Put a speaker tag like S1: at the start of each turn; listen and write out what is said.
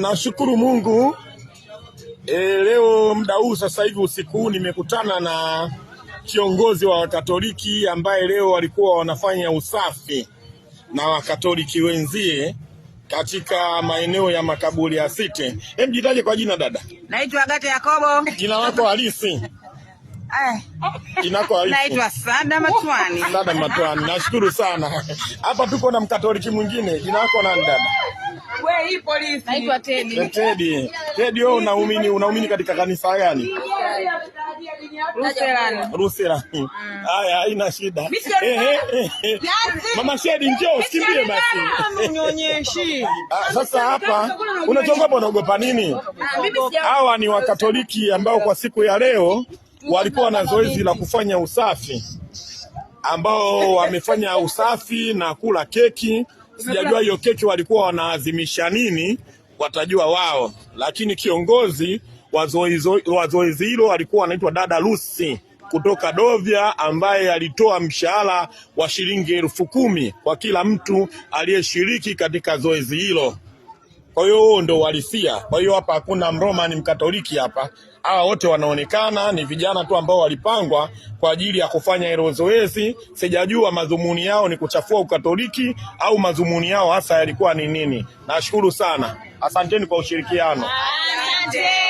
S1: Nashukuru Mungu. Leo muda huu sasa hivi usiku nimekutana na kiongozi wa Wakatoliki ambaye leo walikuwa wanafanya usafi na Wakatoliki wenzie katika maeneo ya makaburi ya City. Jitaje kwa jina dada.
S2: Naitwa Agata Yakobo.
S1: Jina lako halisi? Jina lako halisi?
S2: Naitwa Sada Matwani.
S1: Sada Matwani. Nashukuru sana. Hapa tuko na Mkatoliki mwingine. Jina lako nani dada?
S2: Wewe hii polisi. Naitwa Teddy.
S1: Teddy, wewe unaumini katika kanisa gani? Lutheran. Haya, haina shida. Mama Shedi, njoo usikimbie basi.
S2: Unionyeshi.
S1: Sasa hapa unaogopa nini? Hawa ni Wakatoliki ambao kwa siku ya leo walikuwa na zoezi la kufanya usafi, ambao wamefanya usafi na kula keki. Sijajua hiyo keki walikuwa wanaadhimisha nini, watajua wao, lakini kiongozi wa zoezi hilo alikuwa anaitwa dada Lucy kutoka Dovya, ambaye alitoa mshahara wa shilingi 10,000 kwa kila mtu aliyeshiriki katika zoezi hilo. Kwa hiyo huo ndo walisia. Kwa hiyo hapa hakuna Mroma ni Mkatoliki hapa. Hawa wote wanaonekana ni vijana tu ambao walipangwa kwa ajili ya kufanya hilo zoezi. Sijajua madhumuni yao ni kuchafua Ukatoliki au madhumuni yao hasa yalikuwa ni nini. Nashukuru sana. Asanteni kwa ushirikiano.
S2: Asante.